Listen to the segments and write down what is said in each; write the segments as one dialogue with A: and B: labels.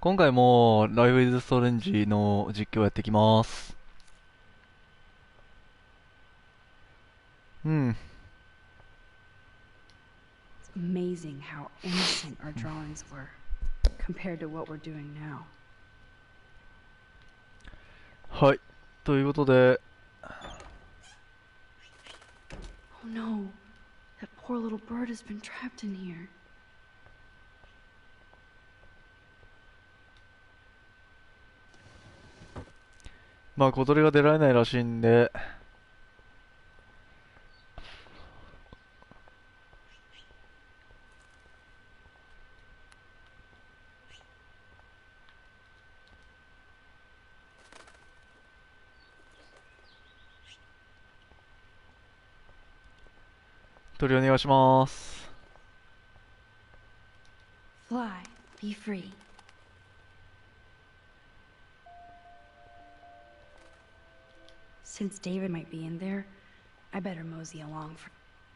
A: 今回もライフイズストレンジの実況をやっていきます。うん。
B: It's amazing how innocent our drawings were compared to what we're doing now.
A: はい。ということで、
B: Oh no, that poor little bird has been trapped in here.
A: まあ小鳥が出られないらしいんで、鳥お願いします。
B: Fly, be free. Since David might be in there, I better mosey along.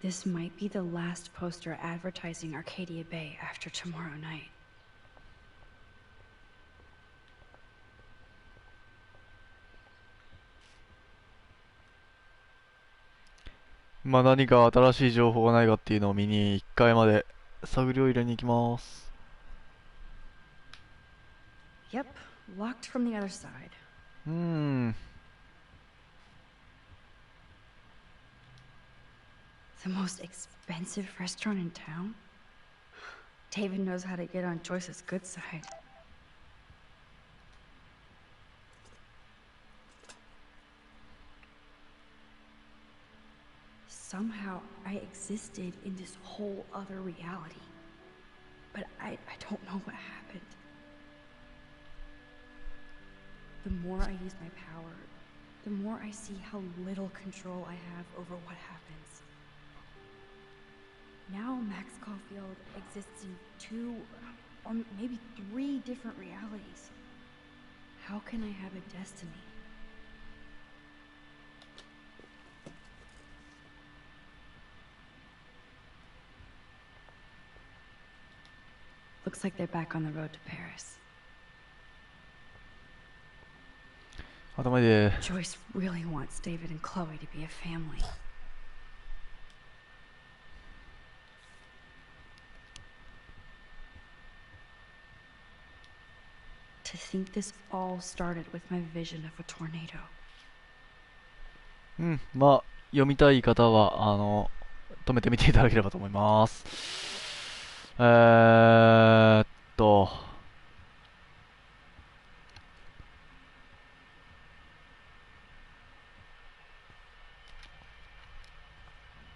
B: This might be the last poster advertising Arcadia Bay after tomorrow night.
A: まあ何か新しい情報がないかっていうのを見に1階まで探りを入れに行きます。
B: Yep, locked from the other side. The most expensive restaurant in town? David knows how to get on Joyce's good side. Somehow I existed in this whole other reality. But I don't know what happened. The more I use my power, the more I see how little control I have over what happens. Now Max Caulfield exists in 2 or maybe 3 different realities. How can I have a destiny? Looks like they're back on the road to Paris.
A: 頭で
B: Joyce really wants David and Chloe to be a family. To think this all started with my vision of a tornado.
A: まあ読みたい方は止めてみていただければと思います。えーっと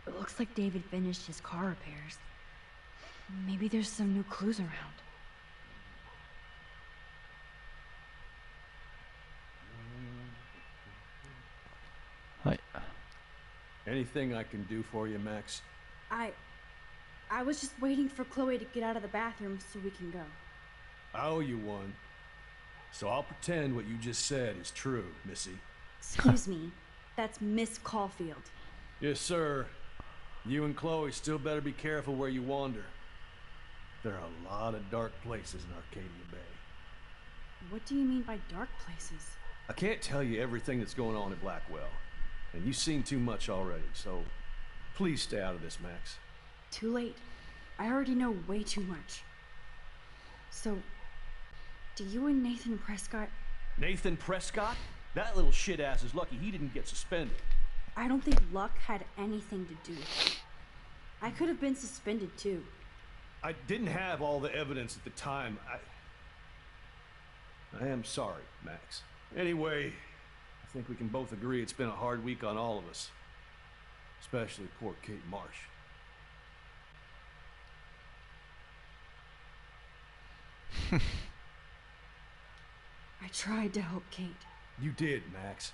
B: It looks like David finished his car repairs. Maybe there's some new clues around.
A: Hi.
C: Anything I can do for you, Max?
B: I was just waiting for Chloe to get out of the bathroom so we can go.
C: I owe you one. So I'll pretend what you just said is true, Missy.
B: Excuse me. That's Miss Caulfield.
C: Yes, sir. You and Chloe still better be careful where you wander. There are a lot of dark places in Arcadia Bay.
B: What do you mean by dark places?
C: I can't tell you everything that's going on at Blackwell. And you've seen too much already, so please stay out of this, Max.
B: Too late. I already know way too much. So, do you and Nathan Prescott...
C: Nathan Prescott? That little shit-ass is lucky he didn't get suspended.
B: I don't think luck had anything to do with it. I could have been suspended too.
C: I didn't have all the evidence at the time. I am sorry, Max. Anyway, I think we can both agree it's been a hard week on all of us. Especially poor Kate Marsh.
B: I tried to help Kate.
C: You did, Max.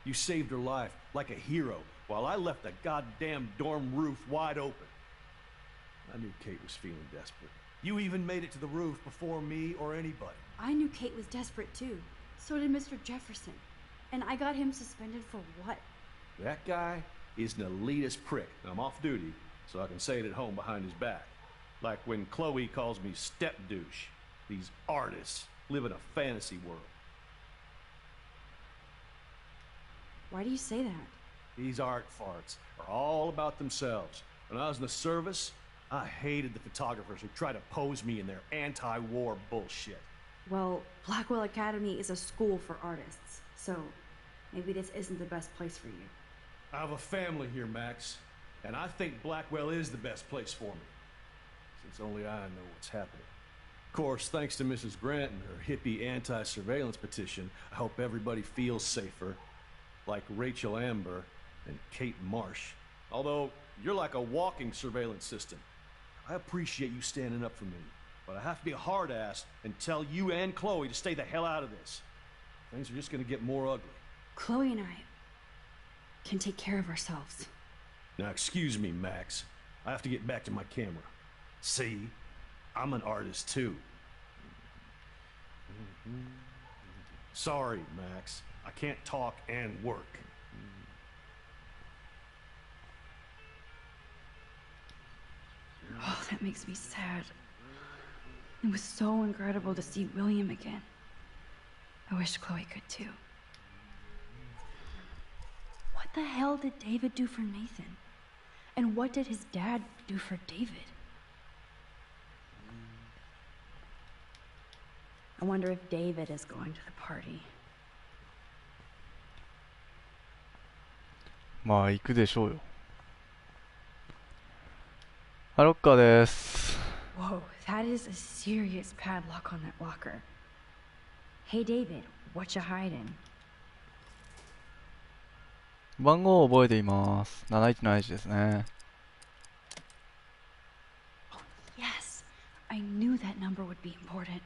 C: You saved her life like a hero while I left the goddamn dorm roof wide open. I knew Kate was feeling desperate. You even made it to the roof before me or anybody.
B: I knew Kate was desperate too. So did Mr. Jefferson. And I got him suspended for what?
C: That guy is an elitist prick, and I'm off duty, so I can say it at home behind his back. Like when Chloe calls me step douche. These artists, live in a fantasy world.
B: Why do you say that?
C: These art farts are all about themselves. When I was in the service, I hated the photographers who try to pose me in their anti-war bullshit.
B: Well, Blackwell Academy is a school for artists, so maybe this isn't the best place for you.
C: I have a family here, Max, and I think Blackwell is the best place for me, since only I know what's happening. Of course, thanks to Mrs. Grant and her hippie anti-surveillance petition, I hope everybody feels safer, like Rachel Amber and Kate Marsh. Although, you're like a walking surveillance system. I appreciate you standing up for me, but I have to be a hard-ass and tell you and Chloe to stay the hell out of this. Things are just gonna get more ugly.
B: Chloe and I can take care of ourselves.
C: Now, excuse me, Max. I have to get back to my camera. See? I'm an artist, too. Sorry, Max. I can't talk and work.
B: Oh, that makes me sad. It was so incredible to see William again. I wish Chloe could too. What the hell did David do for Nathan? And what did his dad do for David? I wonder if David is going to the party.
A: まあ行くでしょうよ。ロッカーです。
B: Whoa, that is a serious padlock on that locker. Hey David, what you hiding?
A: 番号を覚えています。7171ですね。
B: Oh, yes. I knew that number would be important.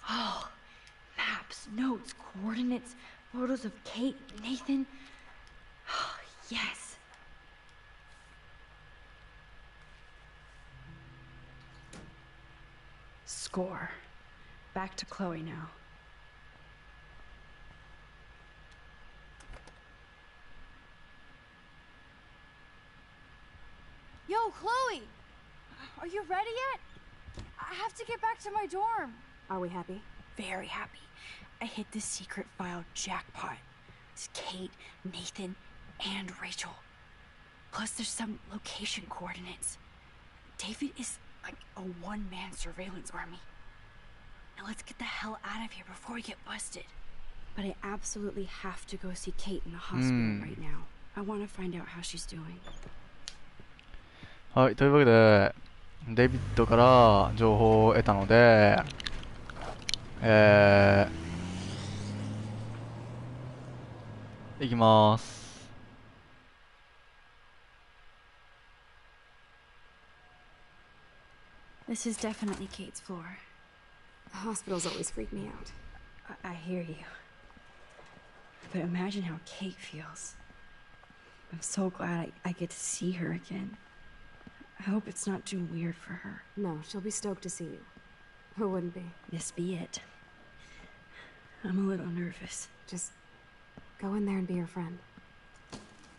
B: Oh, maps, notes, coordinates, photos of Kate, Nathan. Oh, yes. Score. Back to Chloe now.
D: Yo, Chloe! Are you ready yet? I have to get back to my dorm.
B: Are we happy? Very happy. I hit the secret file jackpot. It's Kate, Nathan, and Rachel. Plus there's some location coordinates. David is like a one-man surveillance army. Now let's get the hell out of here before we get busted. But I absolutely have to go see Kate in the hospital right now. I want to find out how she's doing.
A: はい、というわけで、デイビッドから情報を得たので、行きます。
B: This is definitely Kate's floor.
E: The hospitals always freak me out.
B: I hear you. But imagine how Kate feels. I'm so glad I get to see her again. I hope it's not too weird for her.
E: No, she'll be stoked to see you. Who wouldn't be?
B: This be it. I'm a little nervous.
E: Just go in there and be your friend.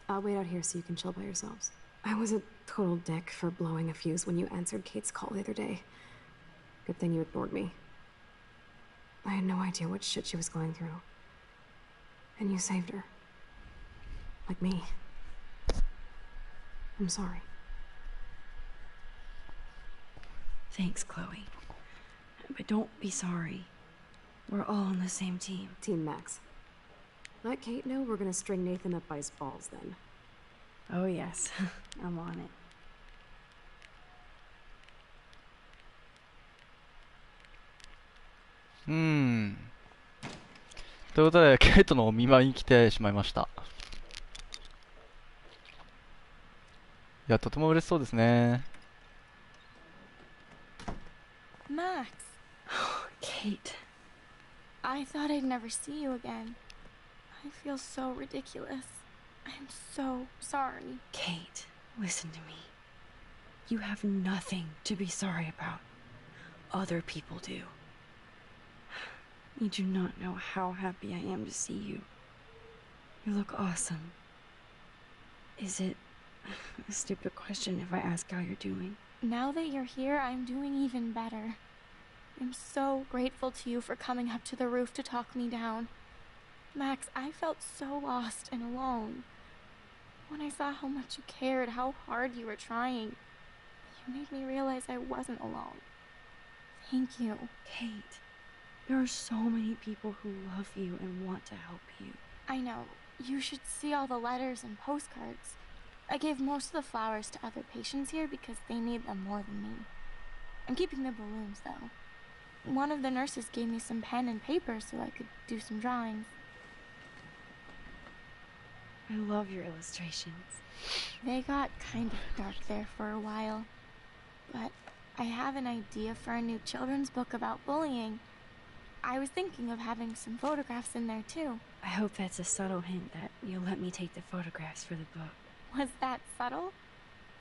E: I'll wait out here so you can chill by yourselves. I was a total dick for blowing a fuse when you answered Kate's call the other day. Good thing you ignored me. I had no idea what shit she was going through. And you saved her. Like me. I'm sorry.
B: Thanks, Chloe. But don't be sorry. We're all on the same team.
E: Team Max. Let Kate know we're gonna string Nathan up by his balls then.
B: Oh yes, I'm on it.
A: ということで、ケイトのお見舞いに来てしまいました。いや、とても嬉しそうですね。
D: Max,
B: Kate.
D: I thought I'd never see you again. I feel so ridiculous. I'm so sorry.
B: Kate, listen to me. You have nothing to be sorry about. Other people do. You do not know how happy I am to see you. You look awesome.
E: Is it a stupid question if I ask how you're doing?
D: Now that you're here, I'm doing even better. I'm so grateful to you for coming up to the roof to talk me down. Max, I felt so lost and alone. When I saw how much you cared, how hard you were trying, you made me realize I wasn't alone. Thank you.
E: Kate, there are so many people who love you and want to help you.
D: I know. You should see all the letters and postcards. I gave most of the flowers to other patients here because they need them more than me. I'm keeping the balloons, though. One of the nurses gave me some pen and paper so I could do some drawings.
E: I love your illustrations.
D: They got kind of dark there for a while. But I have an idea for a new children's book about bullying. I was thinking of having some photographs in there, too.
E: I hope that's a subtle hint that you'll let me take the photographs for the book.
D: Was that subtle?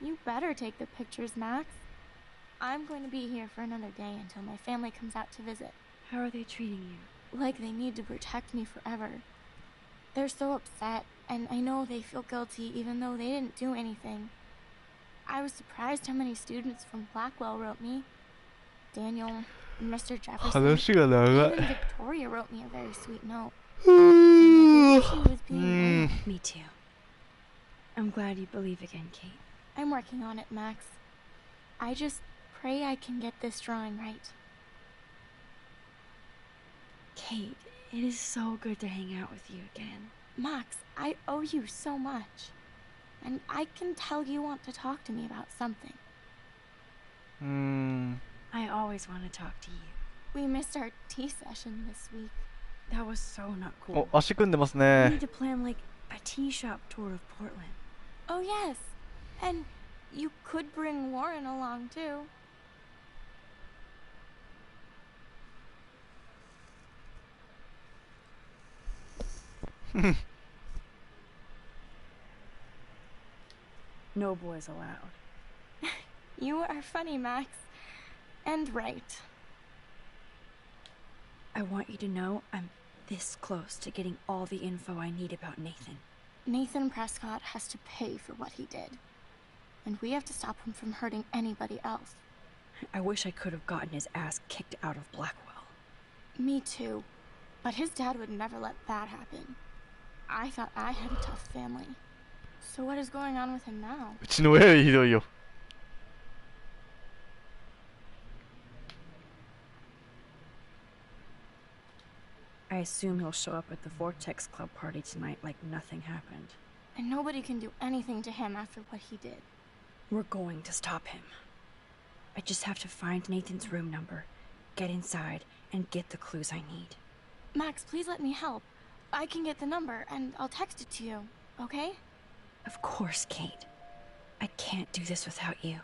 D: You better take the pictures, Max. I'm going to be here for another day until my family comes out to visit.
E: How are they treating you?
D: Like they need to protect me forever. They're so upset, and I know they feel guilty even though they didn't do anything. I was surprised how many students from Blackwell wrote me. Daniel, Mr. Jefferson,
A: 話が長
D: even
A: い。
D: Victoria wrote me a very sweet note. And I believe she was being real.
E: Me too. I'm glad you believe again, Kate.
D: I'm working on it, Max. I just pray I can get this drawing right.
E: Kate, it is so good to hang out with you again.
D: Max, I owe you so much. And I can tell you want to talk to me about something.
E: I always want to talk to you.
D: We missed our tea session this week.
E: That was so not
A: お
E: cool.
A: 足組んでます
E: We
A: ね
E: need to plan like a tea shop tour of Portland.
D: Oh, yes. And you could bring Warren along, too.
E: No boys allowed.
D: You are funny, Max. And right.
E: I want you to know I'm this close to getting all the info I need about Nathan.
D: Nathan Prescott has to pay for what he did. And we have to stop him from hurting anybody else.
E: I wish I could have gotten his ass kicked out of Blackwell.
D: Me too. But his dad would never let that happen. I thought I had a tough family. So what is going on with him now?
A: うちの親よりひどいよ。
E: I assume he'll show up at the Vortex Club party tonight like nothing happened.
D: And nobody can do anything to him after what he did.
E: We're going to stop him. I just have to find Nathan's room number, get inside, and get the clues I need.
D: Max, please let me help. I can get the number, and I'll text it to you, okay?
E: Of course, Kate. I can't do this without you.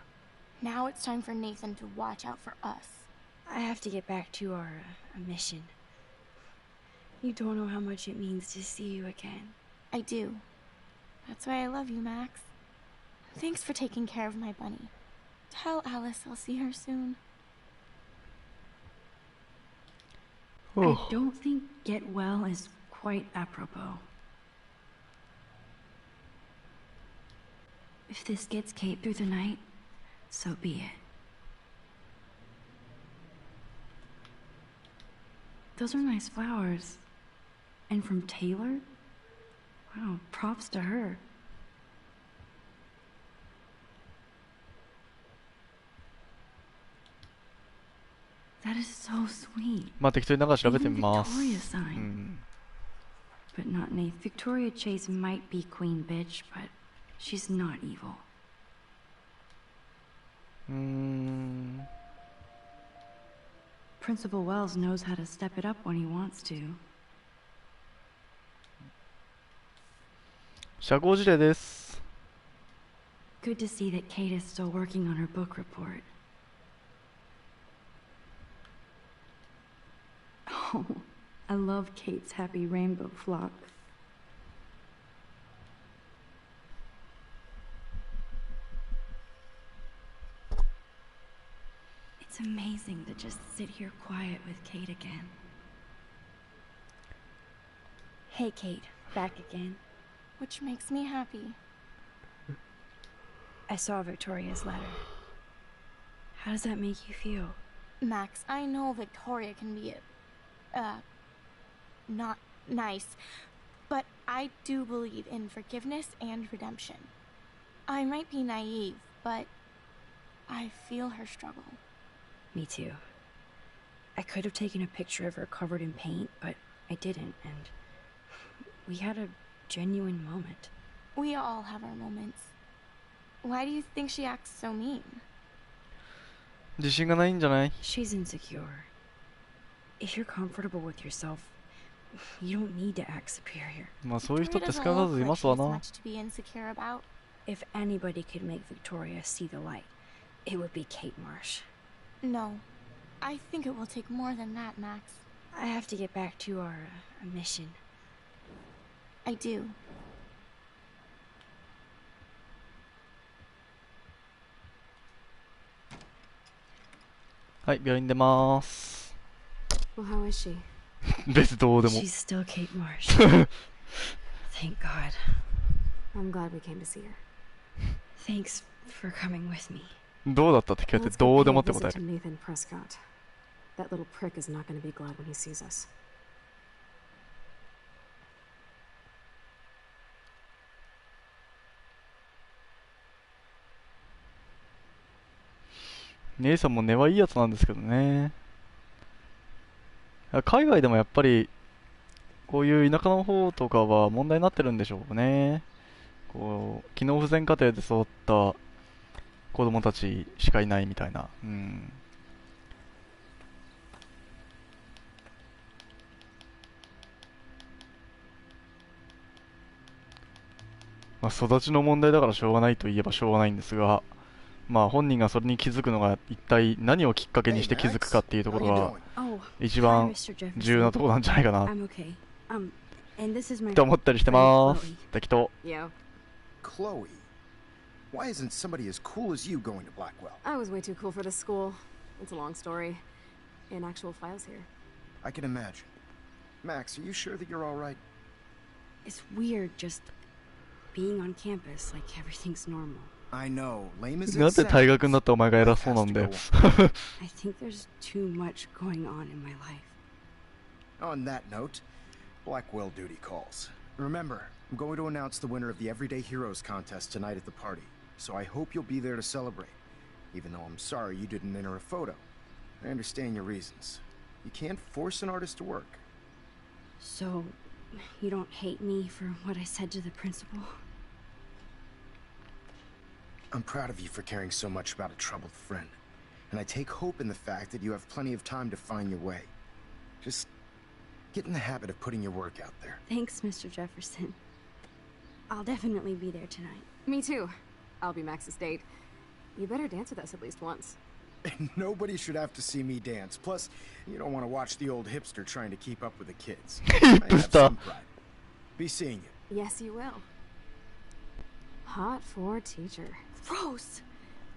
D: Now it's time for Nathan to watch out for us.
E: I have to get back to our mission. You don't know how much it means to see you again.
D: I do. That's why I love you, Max. Thanks for taking care of my bunny. Tell Alice I'll see her soon.
E: I don't think get well is quite apropos. If this gets Kate through the night, so be it. Those are nice flowers. And from Taylor? Wow, props to her. That is so sweet.
A: まあ適当になんか調べて
E: Even
A: みます。
E: Victoria's sign. But not Nate. Victoria Chase might be queen bitch, but she's not evil. Principal Wells knows how to step it up when he wants to.
A: 社交辞令です。
E: Good to see that Kate is still working on her book report. Oh, I love Kate's happy rainbow flock. It's amazing to just sit here quiet with Kate again. Hey, Kate, back again.
D: Which makes me happy.
B: I saw Victoria's letter. How does that make you feel?
D: Max, I know Victoria can be not nice, but I do believe in forgiveness and redemption. I might be naive, but I feel her struggle.
B: Me too. I could have taken a picture of her covered in paint, but I didn't, and we had a genuine moment.
D: We all have our moments. Why do you think she acts so mean?
A: 自信がないんじゃない？
B: She's insecure. If you're comfortable with yourself, you don't need to act superior.
A: まあそういう人って
D: Victoria
A: 少
D: doesn't
A: なからず
D: look
A: いま
D: like
A: すわ
D: she has
A: な。
D: much to be insecure about.
B: If anybody could make Victoria see the light, it would be Kate Marsh.
D: No, I think it will take more than that, Max.
B: I have to get back to our mission.
D: I do.
A: はい、病院出まーす。
E: Well, how is she?
A: 別どうでも。
B: She's still Kate Marsh. Thank God.
E: I'm glad we came to see her.
B: Thanks for coming with me.
A: どうだったって聞かれて
E: Let's
A: ど
E: go
A: うで
E: pay
A: も
E: a
A: って答え
E: visit
A: る。
E: to Nathan Prescott. That little prick is not going to be glad when he sees us.
A: 姉さんも根はいいやつなんですけどね。海外でもやっぱりこういう田舎の方とかは問題になってるんでしょうね。こう機能不全家庭で育った子供たちしかいないみたいな。うん。まあ育ちの問題だからしょうがないといえばしょうがないんですが、まあ本人がそれに気づくのが一体何をきっかけにして気づくかっていうところが
B: Oh,
A: 一
B: hi,
A: 番
B: Mr. Jefferson.
A: 重要なところなんじゃないかな
B: I'm okay. And this is my
A: って思ったりしてまーす。適当。
E: Yo,
F: Chloe, why isn't somebody as cool as you going to Blackwell?
E: I was way too cool for this school. It's a long story. In actual files here.
F: I can imagine. Max, are you sure that you're all right?
B: It's weird just being on campus like everything's normal.
F: I know, lame as
A: な
F: it
A: んで退学にな
F: sounds.
A: ってお前が偉そうなんだよ。
B: I think there's too much going on in my life.
F: On that note, Blackwell duty calls. Remember, I'm going to announce the winner of the Everyday Heroes contest tonight at the party, so I hope you'll be there to celebrate, even though I'm sorry you didn't enter a photo. I understand your reasons. You can't force an artist to work.
B: So, you don't hate me for what I said to the principal?
F: I'm proud of you for caring so much about a troubled friend, and I take hope in the fact that you have plenty of time to find your way. Just get in the habit of putting your work out there.
B: Thanks, Mr. Jefferson. I'll definitely be there tonight.
E: Me too. I'll be Max's date. You better dance with us at least once.
F: Nobody should have to see me dance. Plus, you don't want to watch the old hipster trying to keep up with the kids. I have some pride. Be seeing you.
E: Yes, you will. Hot for teacher.
B: Rose!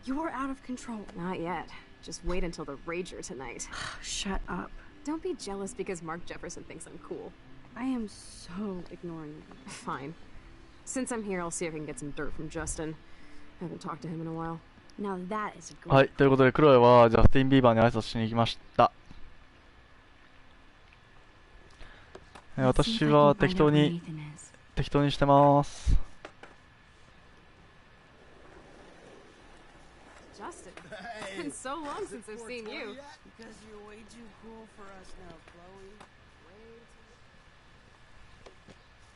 B: You're out of control.
E: Not yet. Just wait until the rager tonight.
B: Shut up.
E: Don't be jealous because Mark Jefferson thinks I'm cool.
B: I am so ignoring you.
E: Fine. Since I'm here, I'll see if I can get some dirt from Justin. I haven't talked to him in a while.
B: Now that is a great
A: はい、ということでクロエはジャスティン・ビーバーに挨拶しに行きました。私は適当にしてます。
E: Justin, it's been so long since I've seen you.
G: Because you're way too cool for us now, Chloe.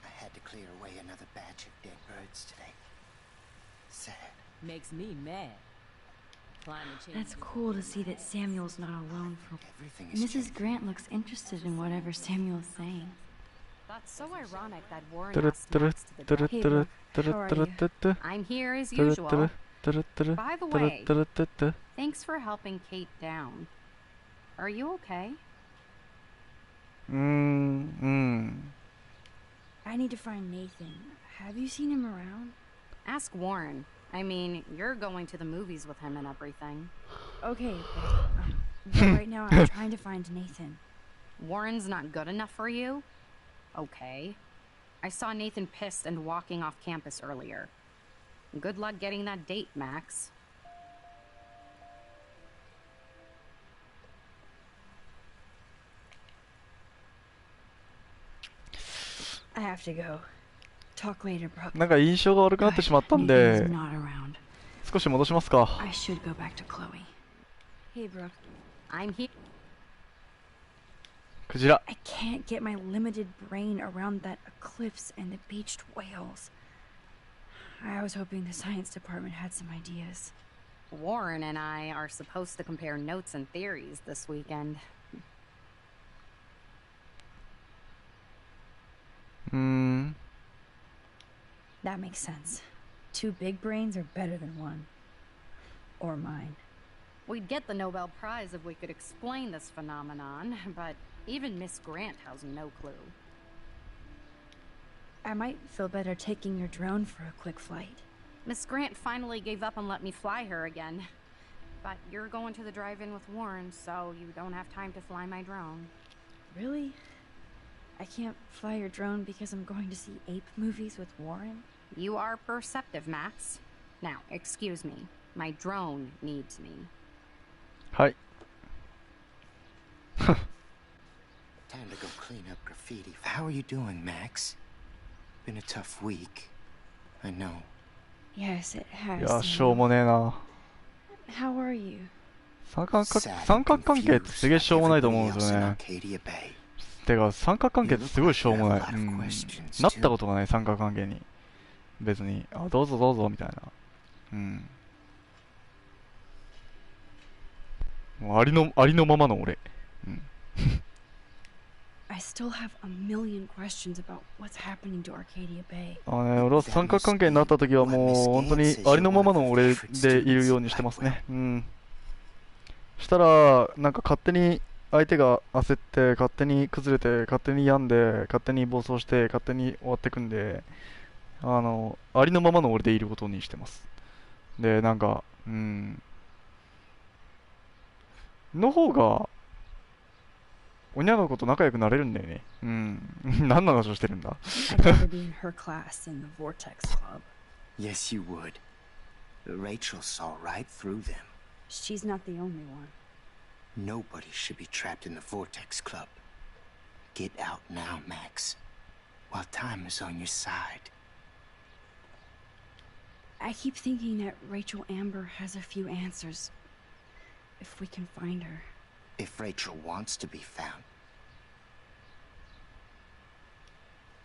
H: I had to clear away another batch of dead birds today. Sad.
G: Makes me mad. Climate change.
B: That's cool to see that Samuel's not alone for...
H: Everything is
B: Mrs.
H: changing.
B: Grant looks interested in whatever Samuel's saying.
I: That's so ironic that Warren
A: トゥルッ
I: asked
A: トゥル
I: Max
A: ッ
I: to
A: トゥ
I: the
A: ルッ
I: date.
A: トゥルットゥルットゥルットゥルットゥルッ
I: I'm here as
A: トゥルットゥル
I: usual.
A: ットゥルットゥルッ
I: By the
A: トゥルッ
I: way,
A: トゥルットゥルットゥルッ
I: thanks for helping Kate down. Are you okay?
B: I need to find Nathan. Have you seen him around?
I: Ask Warren. I mean, you're going to the movies with him and everything.
B: Okay, but right now I'm trying to find Nathan.
I: Warren's not good enough for you? Okay. I saw Nathan pissed and walking off campus earlier. Good luck getting that date, Max.
B: I have to go. Talk later, bro.
A: なんか印象が悪くなってしまったんで、
B: Nathan's not around.
A: 少し戻しますか。
B: I should go back to Chloe. Hey, Brooke.
I: I'm here.
A: クジラ。
B: I can't get my limited brain around that eclipse and the beached whales. I was hoping the science department had some ideas.
I: Warren and I are supposed to compare notes and theories this weekend.
B: That makes sense. 2 big brains are better than 1. Or mine.
I: We'd get the Nobel Prize if we could explain this phenomenon, but even Miss Grant has no clue.
B: I might feel better taking your drone for a quick flight.
I: Miss Grant finally gave up and let me fly her again. But you're going to the drive-in with Warren, so you don't have time to fly my drone.
B: Really? I can't fly your drone because I'm going to see ape movies with Warren?
I: You are perceptive, Max. Now, excuse me. My drone needs me.
A: はい。
H: Time to go clean up graffiti. How are you doing, Max? Been a tough week. I know.
B: Yes, it
A: い
B: has.
A: や、しょうもねえな。
B: How are you?
A: 三角関係ってすげえしょうもないと思うんですよね。てか、三角関係ってすごいしょうもない。なったことがない、三角関係に。別に、あ、どうぞどうぞ、みたいな。もうありのままの俺。
B: I still have a million questions about what's happening to Arcadia Bay.
A: 俺は三角関係になった時はもう本当にありのままの俺でいるようにしてますね。したらなんか勝手に相手が焦って勝手に崩れて勝手に病んで勝手に暴走して勝手に終わっていくんで、ありのままの俺でいることにしてます。でなんかの方がおにゃの子と仲良くなれるんだよね。何の話をしてるんだ。
B: I'd rather be in her class in the Vortex Club.
H: Yes, you would. Rachel saw right through them.
B: She's not the only one.
H: Nobody should be trapped in the Vortex Club. Get out now, Max, while time is on your side.
B: I keep thinking that Rachel Amber has a few answers. If we can find her.
H: If Rachel wants to be found.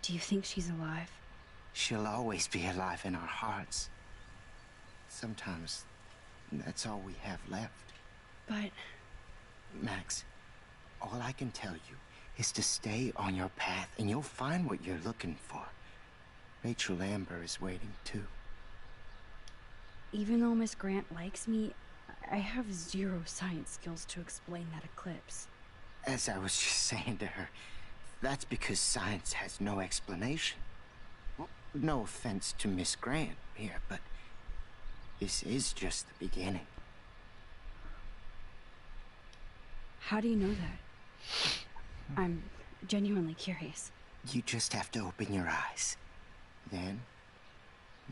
B: Do you think she's alive?
H: She'll always be alive in our hearts. Sometimes that's all we have left.
B: But...
H: Max, all I can tell you is to stay on your path and you'll find what you're looking for. Rachel Amber is waiting too.
B: Even though Miss Grant likes me, I have 0 science skills to explain that eclipse.
H: As I was just saying to her, that's because science has no explanation. Well, no offense to Miss Grant here, but this is just the beginning.
B: How do you know that? I'm genuinely curious.
H: You just have to open your eyes. Then,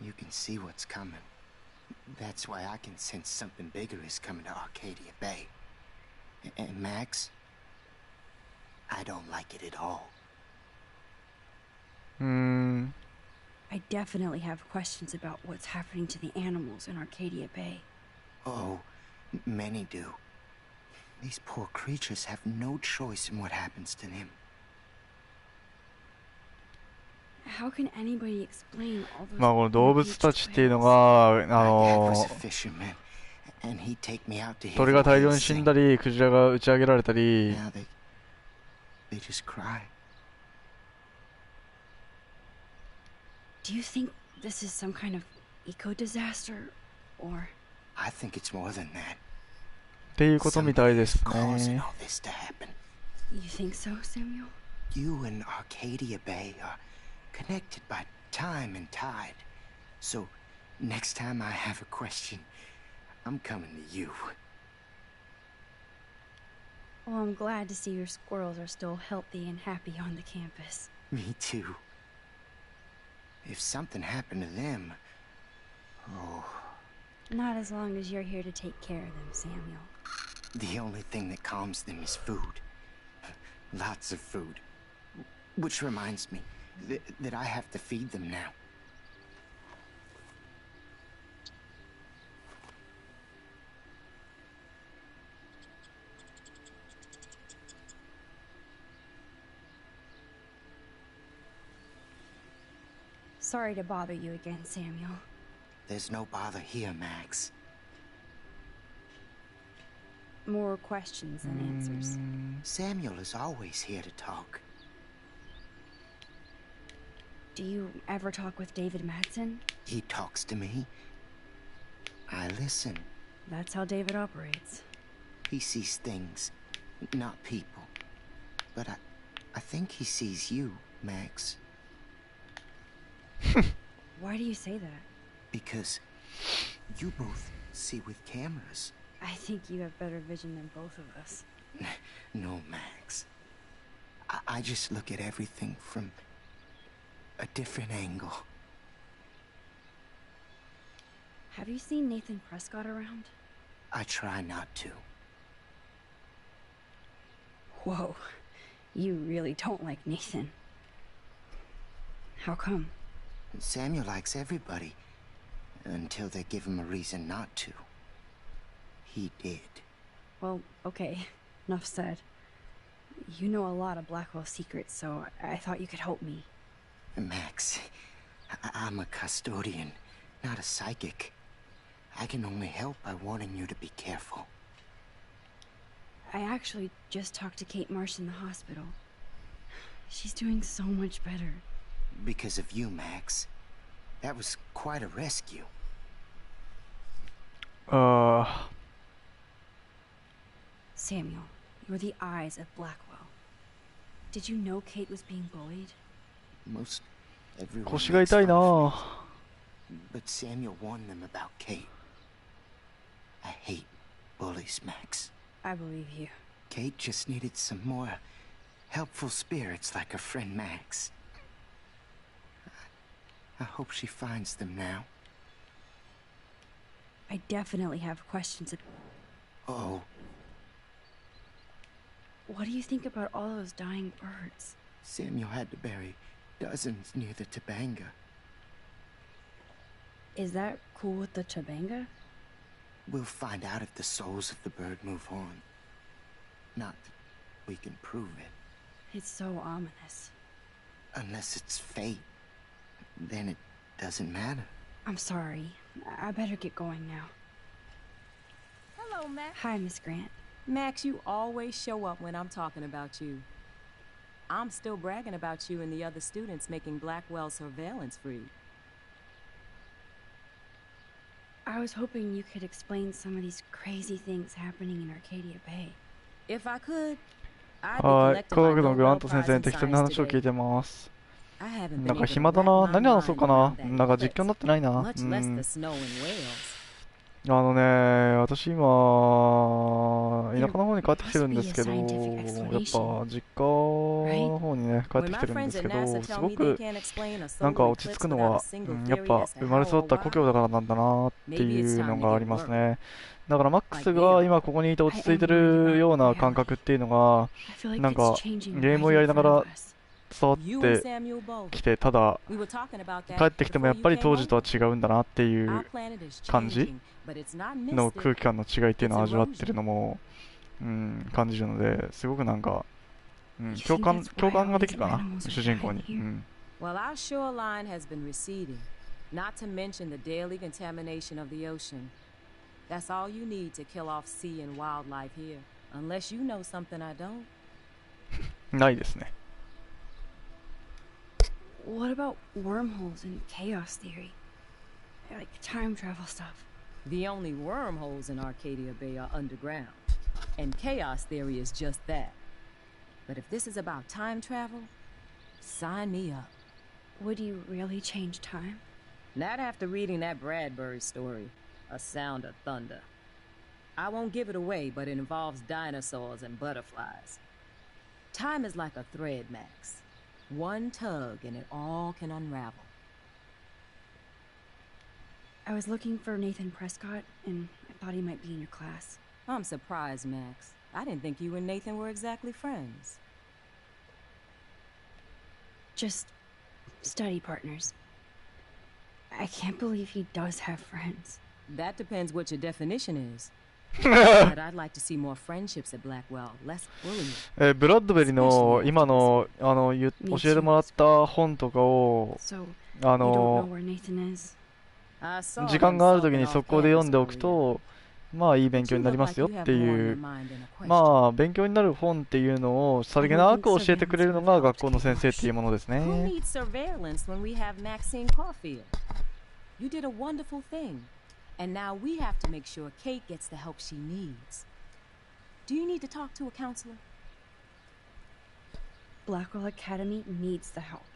H: you can see what's coming. That's why I can sense something bigger is coming to Arcadia Bay. And Max, I don't like it at all.
B: I definitely have questions about what's happening to the animals in Arcadia Bay.
H: Oh, many do. These poor creatures have no choice in what happens to them.
B: How can anybody explain all those
A: まあこの動物たちっていうのが鳥が大量に死んだりクジラが打ち上げられたり
H: They just cry.
B: Do you think this is some kind of eco-disaster, or?
H: I think it's more than that.
A: っていうことみたいですね。
B: You think so, Samuel?
H: You and Arcadia Bay are connected by time and tide. So, next time I have a question, I'm coming to you.
B: Well, I'm glad to see your squirrels are still healthy and happy on the campus.
H: Me too. If something happened to them, Oh,
B: Not as long as you're here to take care of them, Samuel.
H: the only thing that calms them is food. Lots of food. Which reminds me that I have to feed them now.
B: Sorry to bother you again, Samuel.
H: There's no bother here, Max.
B: More questions than answers.
H: Samuel is always here to talk.
B: Do you ever talk with David Madsen?
H: He talks to me. I listen.
B: That's how David operates.
H: He sees things, not people. But I think he sees you, Max.
B: Why do you say that?
H: Because you both see with cameras.
B: I think you have better vision than both of us.
H: No, Max. I just look at everything from a different angle.
B: Have you seen Nathan Prescott around?
H: I try not to.
B: Whoa. You really don't like Nathan. How come?
H: Samuel likes everybody. Until they give him a reason not to. He did.
B: Well, okay. Enough said. You know a lot of Blackwell secrets, so I thought you could help me.
H: Max, I'm a custodian, not a psychic. I can only help by warning you to be careful.
B: I actually just talked to Kate Marsh in the hospital. She's doing so much better.
H: Because of you, Max. That was quite a rescue.
B: Samuel, you're the eyes of Blackwell. Did you know Kate was being bullied?
H: Most everyone
A: 腰が痛いなぁ。
H: But Samuel warned them about Kate. I hate bullies, Max.
B: I believe you.
H: Kate just needed some more helpful spirits like her friend Max. I hope she finds them now.
B: I definitely have questions.
H: Oh,
B: What do you think about all those dying birds?
H: Samuel had to bury dozens near the Tabanga.
B: Is that cool with the Chabanga?
H: We'll find out if the souls of the bird move on. Not that we can prove it.
B: It's so ominous.
H: Unless it's fate. Then it doesn't matter.
B: I'm sorry. I better get going now.
G: Hello, Max.
B: Hi, Miss Grant.
G: Max, you always show up when I'm talking about you. I'm still bragging about you and the other students making Blackwell surveillance free.
B: I was hoping you could explain some of these crazy things happening in Arcadia Bay.
G: If I could, I'd be
A: はい、
G: collecting
A: 科
G: my
A: 学のグラン
G: Nobel
A: ト先
G: Prize
A: 生
G: in
A: に適当な
G: science
A: 話を聞い
G: today.
A: てます。
G: I haven't
A: なん
G: been
A: か
G: able to
A: 暇だ
G: wrap
A: な。
G: my
A: 何話そう
G: mind
A: かな。
G: around that
A: なんか実況
G: eclipse,
A: になってないな。
G: much less the snow in Wales.
A: 私今、田舎の方に帰ってきてるんですけど、やっぱ実家の方にね、帰ってきてるんですけど、すごくなんか落ち着くのは、やっぱ生まれ育った故郷だからなんだなっていうのがありますね。だからマックスが今ここにいて落ち着いてるような感覚っていうのが、なんかゲームをやりながら伝わってきて、ただ帰ってきてもやっぱり当時とは違うんだなっていう感じの空気感の違いっていうのを味わってるのも、感じるので、すごくなんか、共感ができるかな、主人公に。
G: Well, our shoreline has been receding, not to mention the daily contamination of the ocean. That's all you need to kill off sea and wildlife here, unless you know something I don't.
A: ないですね。
B: What about wormholes and chaos theory? Like time travel stuff.
G: The only wormholes in Arcadia Bay are underground, and chaos theory is just that. But if this is about time travel, sign me up.
B: Would you really change time?
G: Not after reading that Bradbury story, A Sound of Thunder. I won't give it away, but it involves dinosaurs and butterflies. Time is like a thread, Max. One tug and it all can unravel.
B: I was looking for Nathan Prescott, and I thought he might be in your class.
G: I'm surprised, Max. I didn't think you and Nathan were exactly friends.
B: Just study partners. I can't believe he does have friends.
G: That depends what your definition is. But I'd like to see more friendships at Blackwell, less bullying.
A: ブラッドベリの今の教えてもらった本とかを
B: So, you don't know where Nathan is?
A: 時間があるときに速攻で読んでおくと、まあいい勉強になりますよっていう、まあ勉強になる本っていうのをさりげなく教えてくれるのが学校の先生っていうものですね。
G: Who needs surveillance when we have Maxine Caulfield? You did a wonderful thing, and now we have to make sure Kate gets the help she needs. Do you need to talk to a counselor?
B: Blackwell Academy needs the help.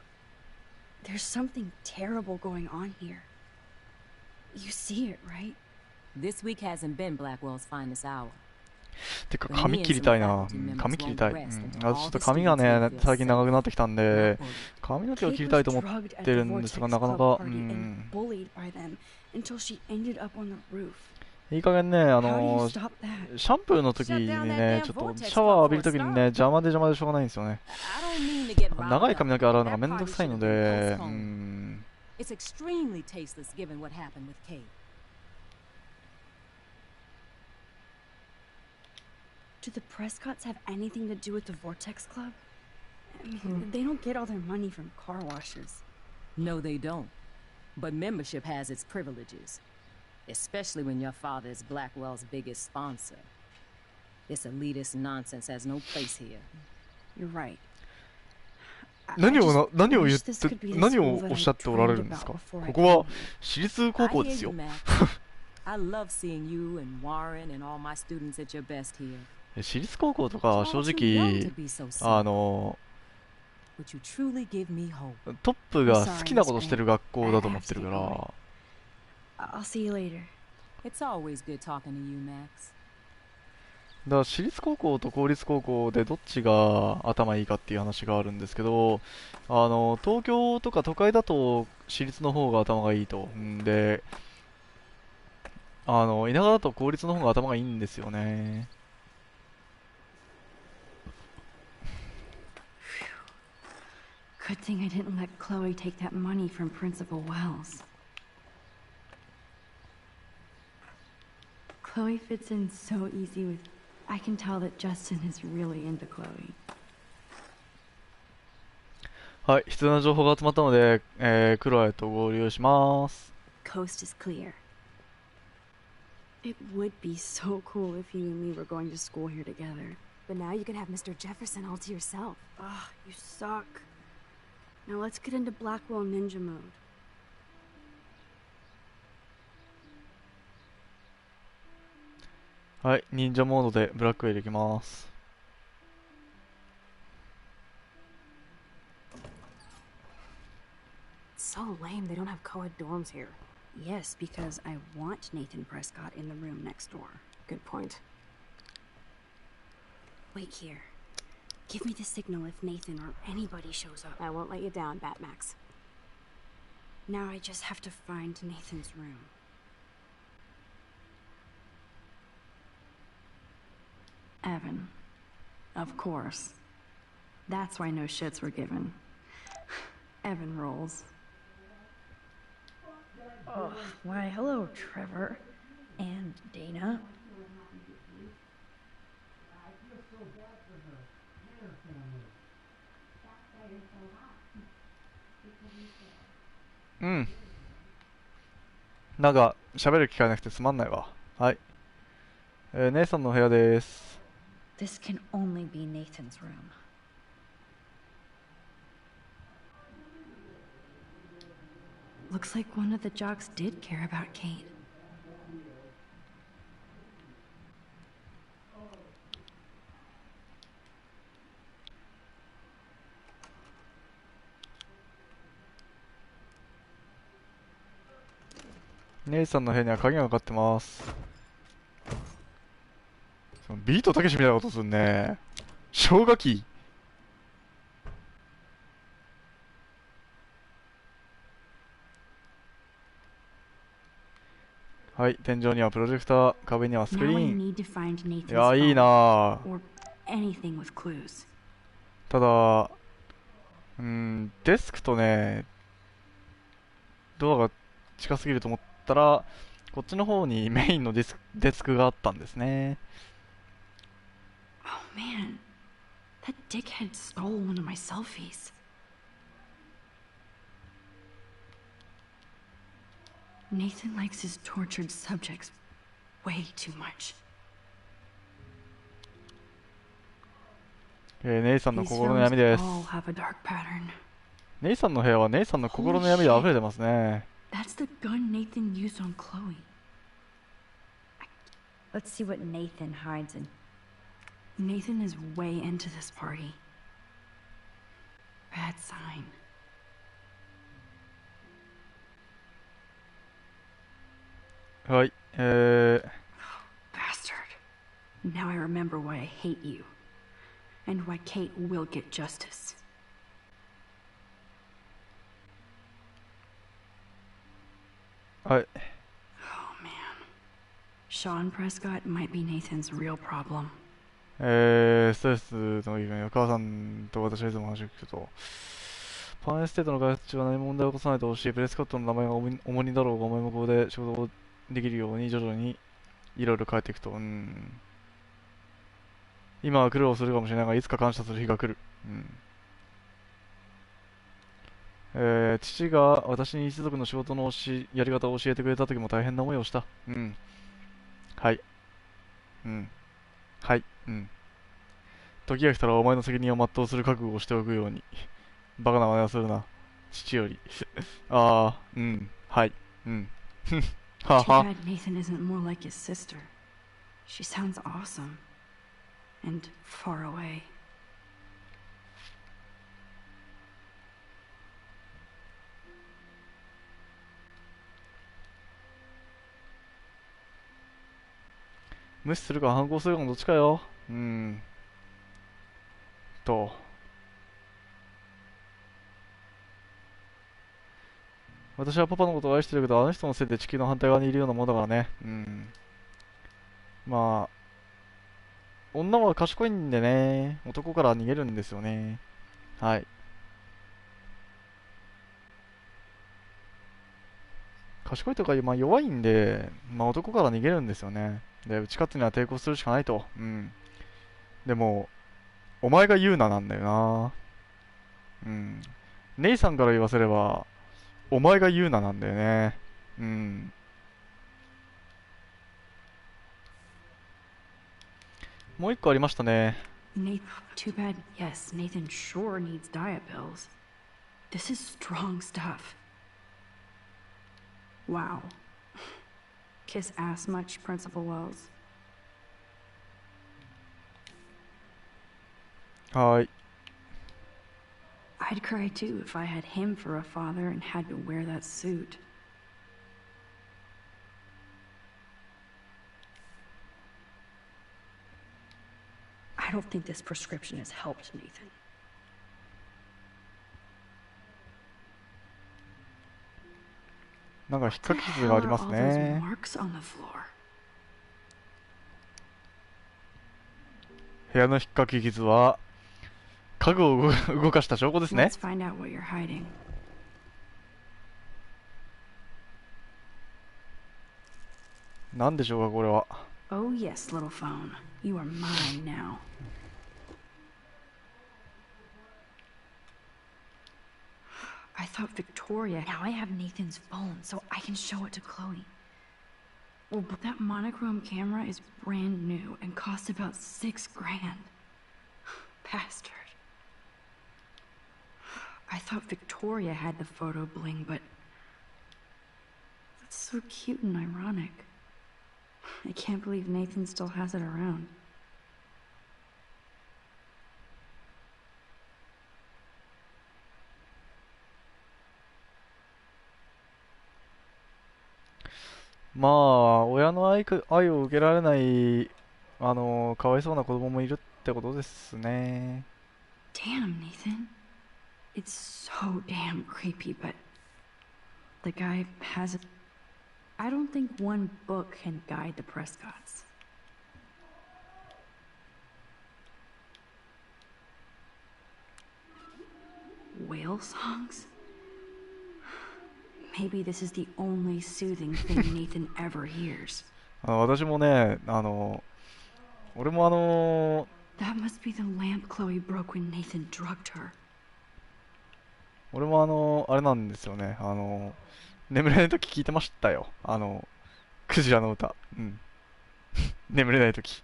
B: There's something terrible going on here. You see it, right?
G: This week hasn't been Blackwell's finest hour.
A: てか髪切りたいな。髪切りたい。ちょっと髪がね、最近長くなってきたんで、髪の毛を切りたいと思ってるんですが、なかなか、いい加減ね、シャンプーの時にね、ちょっとシャワー浴びる時にね、邪魔でしょうがないんですよね。長い髪の毛洗うのがめんどくさいので、
G: It's extremely tasteless given what happened with Kate.
B: Do the Prescotts have anything to do with the Vortex Club? I mean, they don't get all their money from car washes.
G: No, they don't. But membership has its privileges. Especially when your father is Blackwell's biggest sponsor. This elitist nonsense has no place here.
B: You're right.
A: 何を言って、何をおっしゃっておられるんですか？ここは私立高校ですよ。
G: I love seeing you and Warren and all my students at your best here.
A: 私立高校とか正直トップが好きなことしてる学校だと思ってるから。
B: I'll see you later.
G: It's always good talking to you, Max.
A: だから私立高校と公立高校でどっちが頭いいかっていう話があるんですけど、東京とか都会だと私立の方が頭がいいと。で、田舎だと公立の方が頭がいいんですよね。
B: Good thing I didn't let Chloe take that money from Principal Wells. Chloe fits in so easy with... I can tell that Justin is really into Chloe.
A: はい、必要な情報が集まったので、クロエと合流します。
B: Coast is clear. It would be so cool if you and me were going to school here together.
E: But now you can have Mr. Jefferson all to yourself.
B: Ah, you suck. Now let's get into Blackwell Ninja mode.
A: はい、忍者モードでブラックウェイできます。
E: It's so lame they don't have co-ed dorms here.
B: Yes, because I want Nathan Prescott in the room next door.
E: Good point.
B: Wait here. Give me the signal if Nathan or anybody shows up.
E: I won't let you down, Batmax.
B: Now I just have to find Nathan's room. Evan. Of course. That's why no shits were given. Evan rolls. Oh, why hello, Trevor. And Dana.
A: Mm. なんか喋る機会なくてつまんないわ。はい。姉さんの部屋です。
B: This can only be Nathan's room. Looks like one of the jocks did care about Kate.
A: 姉さんの部屋には鍵がかかってます。ビートたけしみたいなことするね。氷河期。はい、天井にはプロジェクター、壁にはスクリ
B: Now I
A: ーン。
B: need to find Nathan's
A: いや、いい
B: phone
A: なぁ。
B: or anything with clues.
A: ただ、デスクとね、ドアが近すぎると思ったら、こっちの方にメインのデスクがあったんですね。
B: Oh man, that dickhead stole one of my selfies. Nathan likes his tortured subjects way too much.
A: ネイさんの
B: These
A: 心の
B: films
A: 闇です。
B: all have a dark pattern.
A: ネイさんの部屋はネイさんの心の闇で溢れてますね。
B: That's the gun Nathan used on Chloe.
J: Let's see what Nathan hides in.
B: Nathan is way into this party. Bad sign.
A: はい、
B: Bastard. Now I remember why I hate you. And why Kate will get justice.
A: はい。
B: Oh man. Sean Prescott might be Nathan's real problem.
A: ストレスの原因は母さんと私がいつも話を聞くと、パンエステートの開発中は何も問題を起こさないと教え、プレスコットの名前が重荷だろうが、お前もここで仕事をできるように徐々にいろいろ変えていくと。今は苦労するかもしれないが、いつか感謝する日が来る。父が私に一族の仕事のやり方を教えてくれた時も大変な思いをした。はい。はい。時が来たらお前の責任を全うする覚悟をしておくように。バカな真似をするな。父より。はい。は
B: Too
A: は。
B: bad Nathan isn't more like his sister. She sounds awesome. And far away.
A: 無視するか反抗するかのどっちかよ。私はパパのことを愛してるけど、あの人のせいで地球の反対側にいるようなものだからね。まあ、女は賢いんでね、男から逃げるんですよね。はい。賢いとか、まあ弱いんで、まあ男から逃げるんですよね。で、打ち勝つには抵抗するしかないと。でも、お前が言うななんだよな。姉さんから言わせれば、お前が言うななんだよね。もう一個ありましたね。
B: Nathan, too bad. Yes, Nathan sure needs diet pills. This is strong stuff. Wow. Kiss ass much, Principal Wells?
A: はい。
B: I'd cry too if I had him for a father and had to wear that suit. I don't think this prescription has helped Nathan.
A: なんか引っかき傷がありますね。
B: Marks on the floor.
A: 部屋の引っかき傷は家具を動かした証拠ですね。
B: Let's find out what you're hiding.
A: なんでしょうかこれは。
B: Oh yes, little phone. You are mine now. I thought Victoria.
J: Now I have Nathan's phone, so I can show it to Chloe.
B: Well, but that monochrome camera is brand new and cost about $6 grand. Bastard. I thought Victoria had the photo bling, but that's so cute and ironic. I can't believe Nathan still has it around.
A: まあ、親の愛を受けられない、かわいそうな子供もいるってことですね。
B: Damn, Nathan. It's so damn creepy, but the guy has it.
J: I don't think one book can guide the Prescotts. Whale songs? Maybe this is the only soothing thing Nathan ever hears.
A: 私もね、俺も
J: That must be the lamp Chloe broke when Nathan drugged her.
A: 俺もあれなんですよね。眠れない時聞いてましたよ。クジラの歌。うん。眠れない時。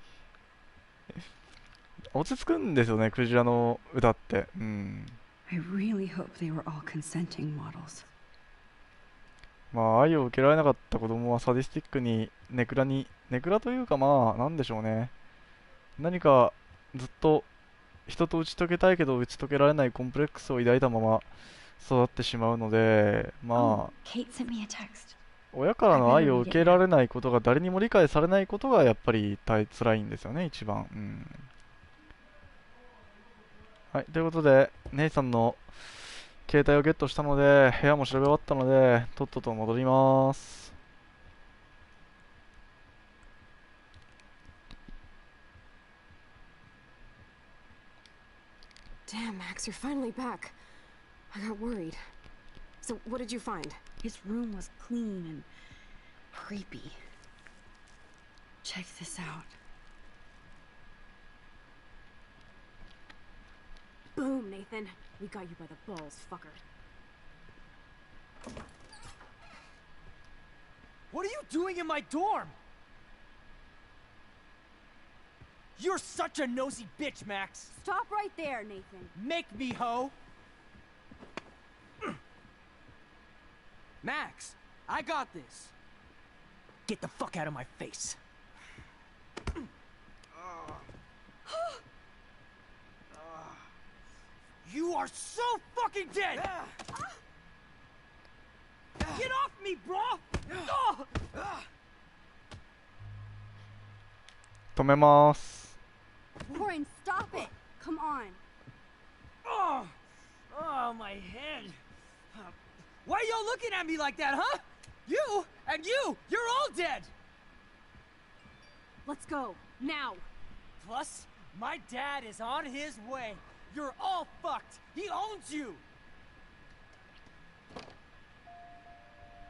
A: 落ち着くんですよね、クジラの歌って。うん。
J: I really hope they were all consenting models.
A: まあ、愛を受けられなかった子供はサディスティックに、ネクラというかまあ、なんでしょうね。何かずっと人と打ち解けたいけど打ち解けられないコンプレックスを抱いたまま育ってしまうので、まあ、
J: Kate sent me a text.
A: 親からの愛を受けられないことが誰にも理解されないことがやっぱり辛いんですよね、一番。うん。はい、ということで、ネイさんの携帯をゲットしたので、部屋も調べ終わったので、とっとと戻ります。
E: Damn, Max, you're finally back. I got worried. So, what did you find?
J: His room was clean and creepy. Check this out.
E: Boom, Nathan. We got you by the balls, fucker.
K: What are you doing in my dorm? You're such a nosy bitch, Max.
I: Stop right there, Nathan.
K: Make me, ho. Max, I got this. Get the fuck out of my face. You are so fucking dead! Get off me, bro!
A: 止めます。
I: Warren, stop it! Come on.
K: Oh, my head. Why are y'all looking at me like that, huh? You and you're all dead!
I: Let's go, now.
K: Plus, my dad is on his way. You're all fucked. He owns you.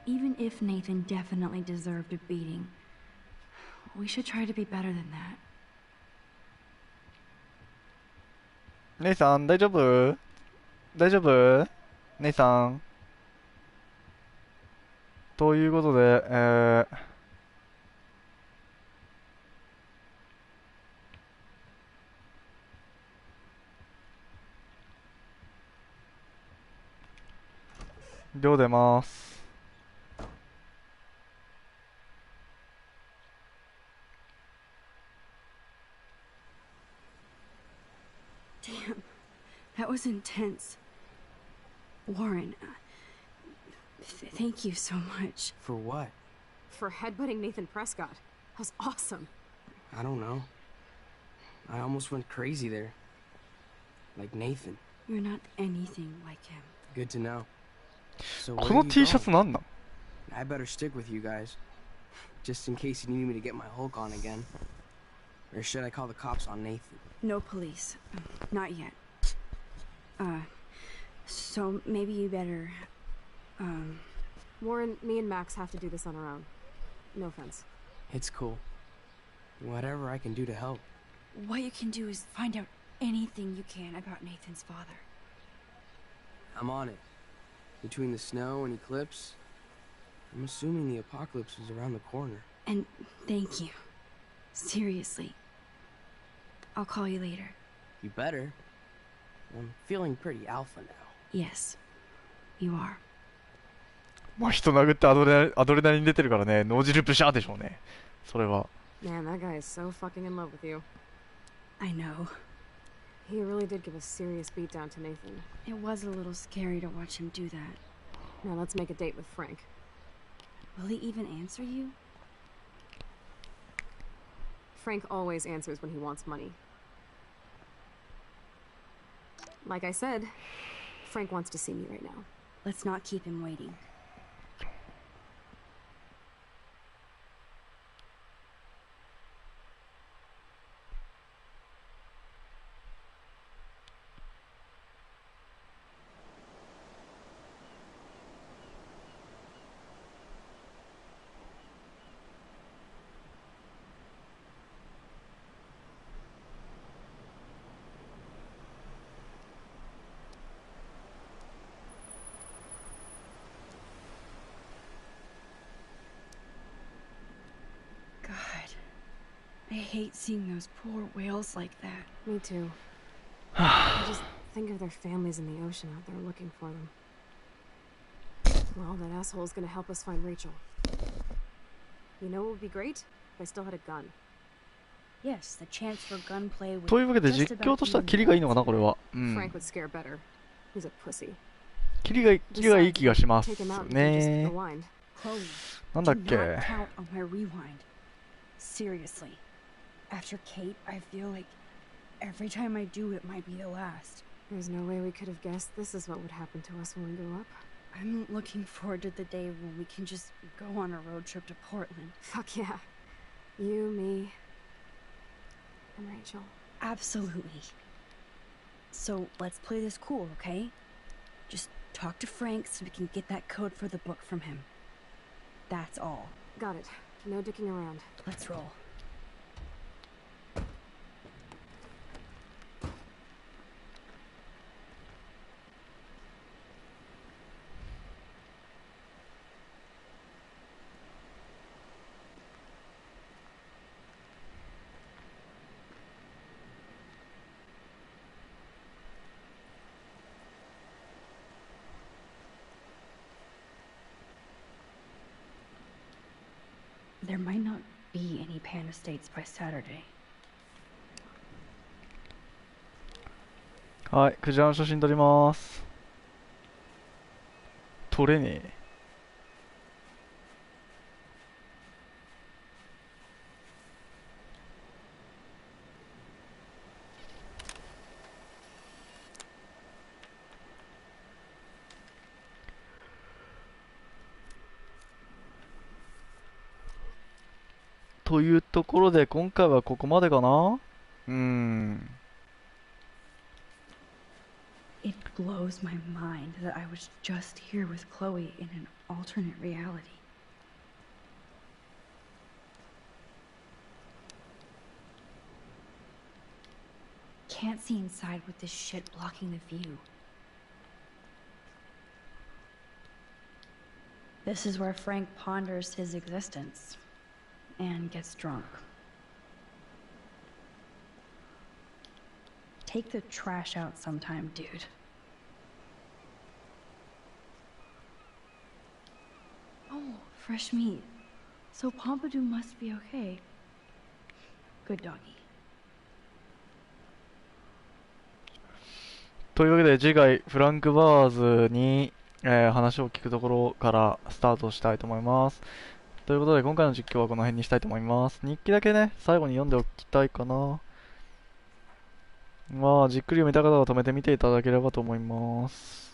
J: Even if Nathan definitely deserved a beating, we should try to be better than that.
A: 姉さん、大丈夫？大丈夫？姉さん。ということで、寮出ます。
J: Damn, that was intense. Warren, thank you so much.
L: For what?
E: For headbutting Nathan Prescott. That was awesome.
L: I don't know. I almost went crazy there. Like Nathan.
J: You're not anything like him.
L: Good to know. So
A: この T シャツなんなん？
L: I better stick with you guys. Just in case you need me to get my Hulk on again. Or should I call the cops on Nathan?
J: No police. Not yet. So maybe you better,
E: Warren, me and Max have to do this on our own. No offense.
L: It's cool. Whatever I can do to help.
J: What you can do is find out anything you can about Nathan's father.
L: I'm on it. Between the snow and eclipse, I'm assuming the apocalypse is around the corner.
J: And thank you. Seriously. I'll call you later.
L: You better. I'm feeling pretty alpha now.
J: Yes, you are.
A: まあ人殴ってアドレナリン出てるからね、脳汁ブシャーでしょうね。それは。
E: Man, that guy is so fucking in love with you.
J: I know.
E: He really did give a serious beatdown to Nathan.
J: It was a little scary to watch him do that.
E: Now let's make a date with Frank.
J: Will he even answer you?
E: Frank always answers when he wants money. Like I said, Frank wants to see me right now.
J: Let's not keep him waiting. I hate seeing those poor whales like that.
E: Me too. I just think of their families in the ocean out there looking for them. Well, that asshole's gonna help us find Rachel. You know what would be great? If I still had a gun.
J: Yes, the chance for gunplay would
A: というわけで
J: just
A: 実況
J: about
A: としては
J: be
A: キリがいいのかなこれは。
E: Frank would scare better. He's a pussy.
A: キリがいい気がします
E: Take him out and
A: ね。
E: just rewind.
J: Chloe,
A: なんだっ
J: do
A: け
J: not count on my rewind. Seriously. After Kate, I feel like every time I do it might be the last.
E: There's no way we could have guessed this is what would happen to us when we grew up.
J: I'm looking forward to the day when we can just go on a road trip to Portland.
E: Fuck yeah. You, me, and Rachel.
J: Absolutely. So let's play this cool, okay? Just talk to Frank so we can get that code for the book from him. That's all.
E: Got it. No dicking around.
J: Let's roll. There might not be any Panda States by Saturday.
A: はい、クジラの写真撮ります。撮れねえ。というところで今回はここまでかな。
J: It blows my mind that I was just here with Chloe in an alternate reality. Can't see inside with this shit blocking the view. This is where Frank ponders his existence and gets drunk. Take the trash out sometime, dude. Oh, fresh meat. So Pompidou must be okay. Good doggy.
A: というわけで次回フランク・バーズに、話を聞くところからスタートしたいと思います。ということで今回の実況はこの辺にしたいと思います。日記だけね最後に読んでおきたいかな。まあじっくり読みたい方は止めてみていただければと思います。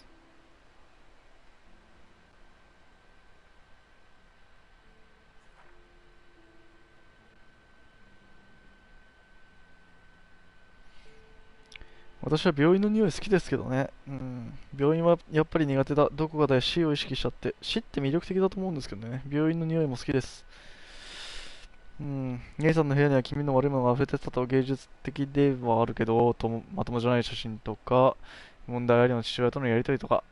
A: 私は病院の匂い好きですけどね。病院はやっぱり苦手だ。どこかで死を意識しちゃって。死って魅力的だと思うんですけどね。病院の匂いも好きです。姉さんの部屋には君の悪いものが溢れてたと。芸術的ではあるけど、まともじゃない写真とか、問題ありの父親とのやりとりとか。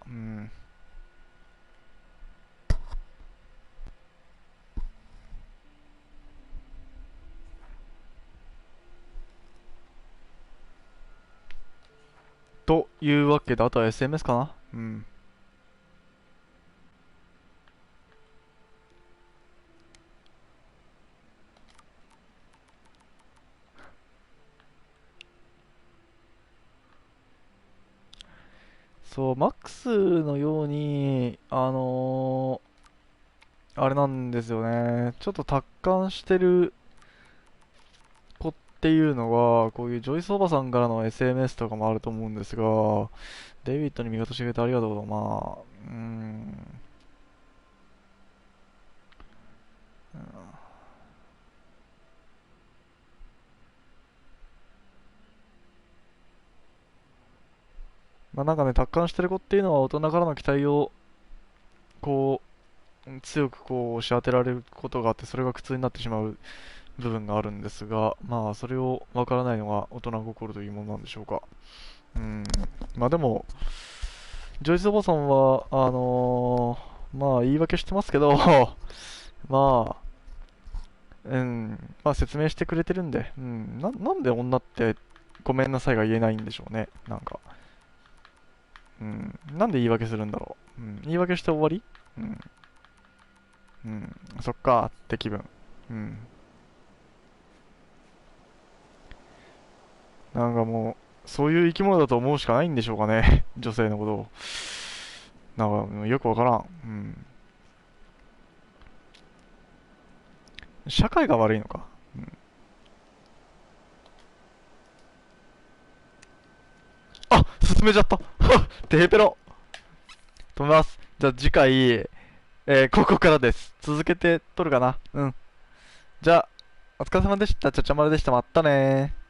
A: というわけで、あとは SMS かな。そう、マックスのように、あれなんですよね。ちょっと達観してる子っていうのは、こういうジョイスおばさんからの SMS とかもあると思うんですが、デイビッドに味方してくれてありがとう。なんかね、達観してる子っていうのは大人からの期待をこう強くこう押し当てられることがあって、それが苦痛になってしまう部分があるんですが、それを分からないのが大人心というものなんでしょうか。でもジョイスおばさんは言い訳してますけどまあ説明してくれてるんで、なんで女ってごめんなさいが言えないんでしょうね、なんか。なんで言い訳するんだろう。言い訳して終わりそっかーって気分。なんかもう、そういう生き物だと思うしかないんでしょうかね、女性のことを。なんか、よくわからん。社会が悪いのか。あ、進めちゃった。テーペロ。止めます。じゃあ次回、ここからです。続けて撮るかな。じゃあ、お疲れ様でした。ちゃちゃまるでした。まったねー。